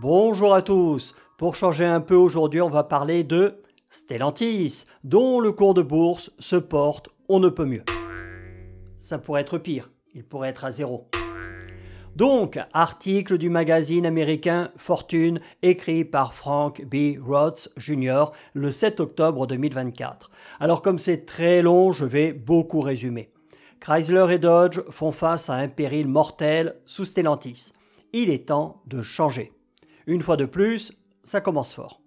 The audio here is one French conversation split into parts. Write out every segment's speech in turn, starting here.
Bonjour à tous. Pour changer un peu aujourd'hui, on va parler de Stellantis, dont le cours de bourse se porte on ne peut mieux. Ça pourrait être pire, il pourrait être à zéro. Donc, article du magazine américain Fortune, écrit par Frank B. Rhodes Jr. le 7 octobre 2024. Alors comme c'est très long, je vais beaucoup résumer. Chrysler et Dodge font face à un péril mortel sous Stellantis. Il est temps de changer. Une fois de plus, ça commence fort.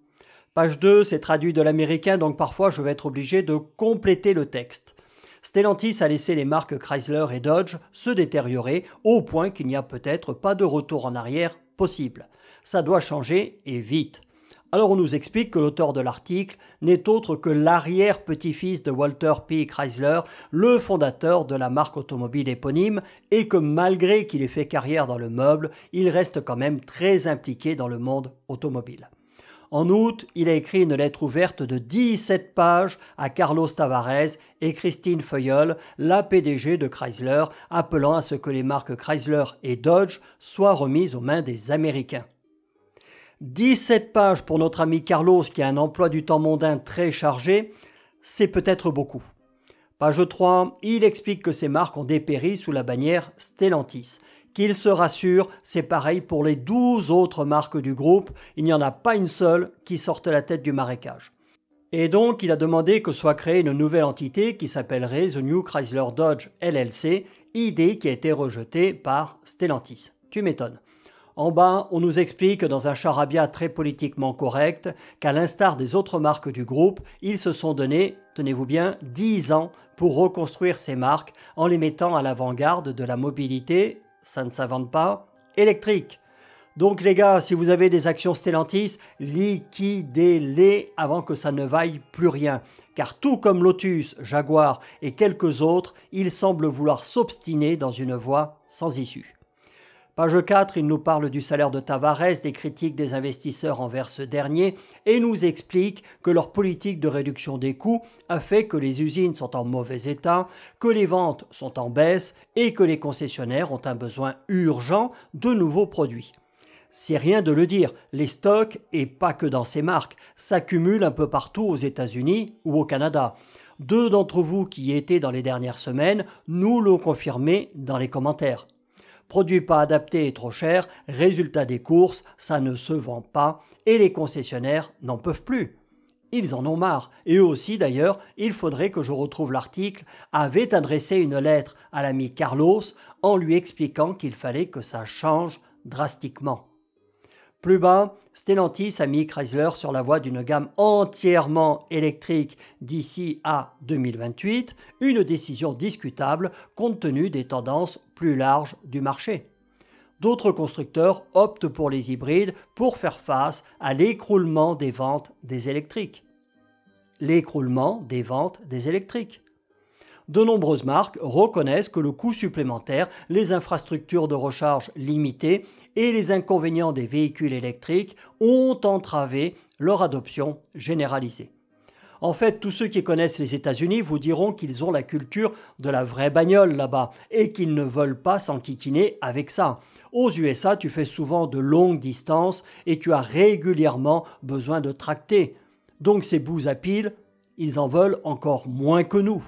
Page 2, c'est traduit de l'américain, donc parfois je vais être obligé de compléter le texte. Stellantis a laissé les marques Chrysler et Dodge se détériorer au point qu'il n'y a peut-être pas de retour en arrière possible. Ça doit changer et vite. Alors on nous explique que l'auteur de l'article n'est autre que l'arrière-petit-fils de Walter P. Chrysler, le fondateur de la marque automobile éponyme, et que malgré qu'il ait fait carrière dans le meuble, il reste quand même très impliqué dans le monde automobile. En août, il a écrit une lettre ouverte de 17 pages à Carlos Tavares et Christine Feuillol, la PDG de Chrysler, appelant à ce que les marques Chrysler et Dodge soient remises aux mains des Américains. 17 pages pour notre ami Carlos qui a un emploi du temps mondain très chargé, c'est peut-être beaucoup. Page 3, il explique que ces marques ont dépéri sous la bannière Stellantis. Qu'il se rassure, c'est pareil pour les 12 autres marques du groupe, il n'y en a pas une seule qui sorte la tête du marécage. Et donc il a demandé que soit créée une nouvelle entité qui s'appellerait The New Chrysler Dodge LLC, idée qui a été rejetée par Stellantis. Tu m'étonnes. En bas, on nous explique dans un charabia très politiquement correct qu'à l'instar des autres marques du groupe, ils se sont donné, tenez-vous bien, 10 ans pour reconstruire ces marques en les mettant à l'avant-garde de la mobilité, ça ne s'invente pas, électrique. Donc les gars, si vous avez des actions Stellantis, liquidez-les avant que ça ne vaille plus rien. Car tout comme Lotus, Jaguar et quelques autres, ils semblent vouloir s'obstiner dans une voie sans issue. Page 4, il nous parle du salaire de Tavares, des critiques des investisseurs envers ce dernier et nous explique que leur politique de réduction des coûts a fait que les usines sont en mauvais état, que les ventes sont en baisse et que les concessionnaires ont un besoin urgent de nouveaux produits. C'est rien de le dire, les stocks, et pas que dans ces marques, s'accumulent un peu partout aux États-Unis ou au Canada. 2 d'entre vous qui y étaient dans les dernières semaines nous l'ont confirmé dans les commentaires. Produit pas adapté et trop cher, résultat des courses, ça ne se vend pas et les concessionnaires n'en peuvent plus. Ils en ont marre. Et eux aussi d'ailleurs, il faudrait que je retrouve l'article, avaient adressé une lettre à l'ami Carlos en lui expliquant qu'il fallait que ça change drastiquement. Plus bas, Stellantis a mis Chrysler sur la voie d'une gamme entièrement électrique d'ici à 2028, une décision discutable compte tenu des tendances plus larges du marché. D'autres constructeurs optent pour les hybrides pour faire face à l'écroulement des ventes des électriques. L'écroulement des ventes des électriques. De nombreuses marques reconnaissent que le coût supplémentaire, les infrastructures de recharge limitées et les inconvénients des véhicules électriques ont entravé leur adoption généralisée. En fait, tous ceux qui connaissent les États-Unis vous diront qu'ils ont la culture de la vraie bagnole là-bas et qu'ils ne veulent pas s'enquiquiner avec ça. Aux USA, tu fais souvent de longues distances et tu as régulièrement besoin de tracter. Donc ces bouts à piles, ils en veulent encore moins que nous.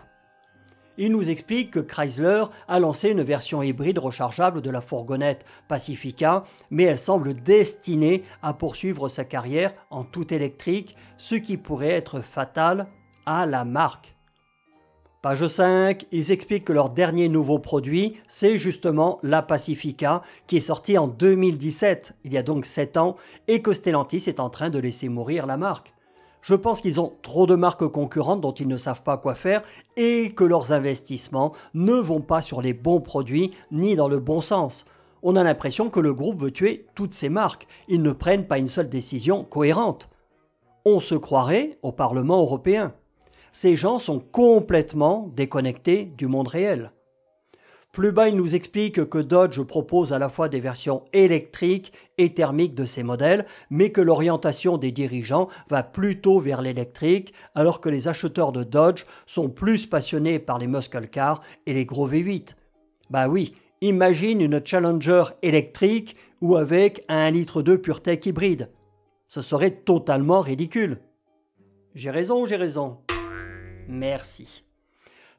Il nous explique que Chrysler a lancé une version hybride rechargeable de la fourgonnette Pacifica, mais elle semble destinée à poursuivre sa carrière en tout électrique, ce qui pourrait être fatal à la marque. Page 5, ils expliquent que leur dernier nouveau produit, c'est justement la Pacifica, qui est sortie en 2017, il y a donc 7 ans, et que Stellantis est en train de laisser mourir la marque. Je pense qu'ils ont trop de marques concurrentes dont ils ne savent pas quoi faire et que leurs investissements ne vont pas sur les bons produits ni dans le bon sens. On a l'impression que le groupe veut tuer toutes ces marques. Ils ne prennent pas une seule décision cohérente. On se croirait au Parlement européen. Ces gens sont complètement déconnectés du monde réel. Plus bas, il nous explique que Dodge propose à la fois des versions électriques et thermiques de ses modèles, mais que l'orientation des dirigeants va plutôt vers l'électrique, alors que les acheteurs de Dodge sont plus passionnés par les muscle cars et les gros V8. Bah oui, imagine une Challenger électrique ou avec un 1,2 litre PureTech hybride. Ce serait totalement ridicule. J'ai raison ou j'ai raison? Merci.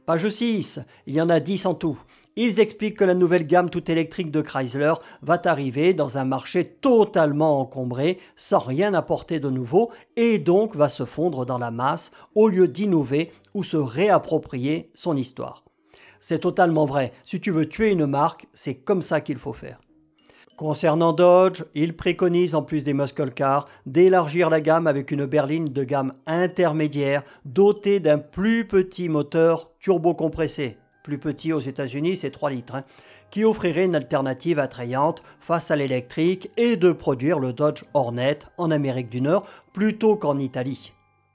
Page 6, il y en a 10 en tout. Ils expliquent que la nouvelle gamme toute électrique de Chrysler va arriver dans un marché totalement encombré, sans rien apporter de nouveau, et donc va se fondre dans la masse au lieu d'innover ou se réapproprier son histoire. C'est totalement vrai, si tu veux tuer une marque, c'est comme ça qu'il faut faire. Concernant Dodge, il préconise en plus des muscle cars d'élargir la gamme avec une berline de gamme intermédiaire dotée d'un plus petit moteur turbocompressé. Plus petit aux États-Unis, c'est 3 litres, qui offrirait une alternative attrayante face à l'électrique et de produire le Dodge Hornet en Amérique du Nord plutôt qu'en Italie.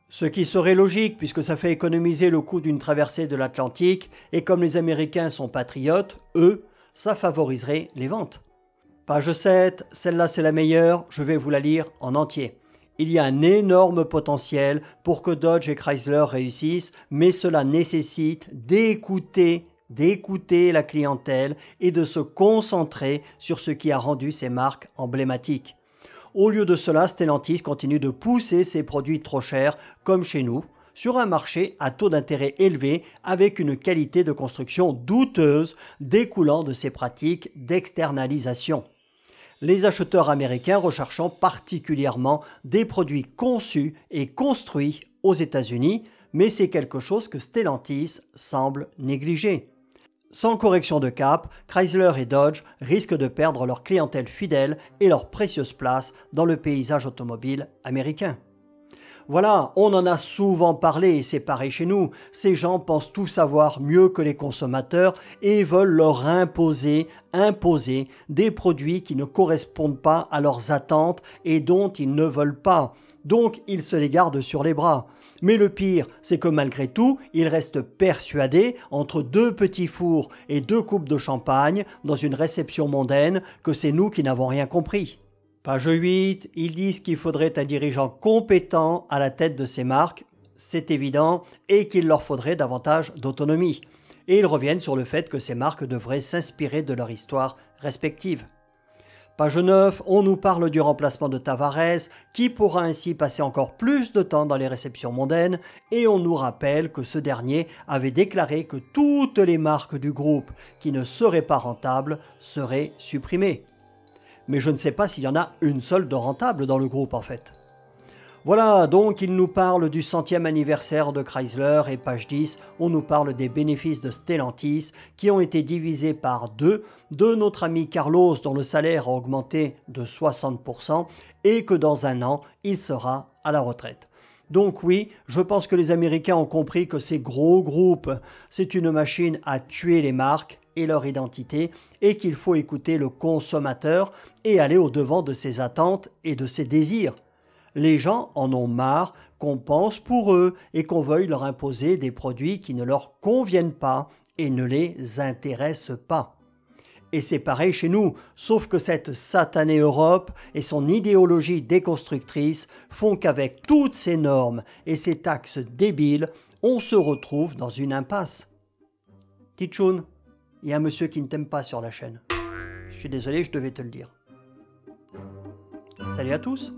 Ce qui serait logique puisque ça fait économiser le coût d'une traversée de l'Atlantique et comme les Américains sont patriotes, eux, ça favoriserait les ventes. Page 7, celle-là c'est la meilleure, je vais vous la lire en entier. Il y a un énorme potentiel pour que Dodge et Chrysler réussissent, mais cela nécessite d'écouter la clientèle et de se concentrer sur ce qui a rendu ces marques emblématiques. Au lieu de cela, Stellantis continue de pousser ses produits trop chers, comme chez nous, sur un marché à taux d'intérêt élevé avec une qualité de construction douteuse découlant de ces pratiques d'externalisation. Les acheteurs américains recherchant particulièrement des produits conçus et construits aux États-Unis, mais c'est quelque chose que Stellantis semble négliger. Sans correction de cap, Chrysler et Dodge risquent de perdre leur clientèle fidèle et leur précieuse place dans le paysage automobile américain. Voilà, on en a souvent parlé et c'est pareil chez nous. Ces gens pensent tout savoir mieux que les consommateurs et veulent leur imposer des produits qui ne correspondent pas à leurs attentes et dont ils ne veulent pas. Donc, ils se les gardent sur les bras. Mais le pire, c'est que malgré tout, ils restent persuadés, entre 2 petits fours et 2 coupes de champagne, dans une réception mondaine, que c'est nous qui n'avons rien compris. Page 8, ils disent qu'il faudrait un dirigeant compétent à la tête de ces marques, c'est évident, et qu'il leur faudrait davantage d'autonomie. Et ils reviennent sur le fait que ces marques devraient s'inspirer de leur histoire respective. Page 9, on nous parle du remplacement de Tavares, qui pourra ainsi passer encore plus de temps dans les réceptions mondaines, et on nous rappelle que ce dernier avait déclaré que toutes les marques du groupe qui ne seraient pas rentables seraient supprimées. Mais je ne sais pas s'il y en a une seule de rentable dans le groupe en fait. Voilà, donc il nous parle du 100e anniversaire de Chrysler et page 10, on nous parle des bénéfices de Stellantis qui ont été divisés par 2 de notre ami Carlos dont le salaire a augmenté de 60% et que dans un an, il sera à la retraite. Donc oui, je pense que les Américains ont compris que ces gros groupes, c'est une machine à tuer les marques et leur identité et qu'il faut écouter le consommateur et aller au-devant de ses attentes et de ses désirs. Les gens en ont marre qu'on pense pour eux et qu'on veuille leur imposer des produits qui ne leur conviennent pas et ne les intéressent pas. Et c'est pareil chez nous, sauf que cette satanée Europe et son idéologie déconstructrice font qu'avec toutes ces normes et ces taxes débiles, on se retrouve dans une impasse. Titchoun, il y a un monsieur qui ne t'aime pas sur la chaîne. Je suis désolé, je devais te le dire. Salut à tous!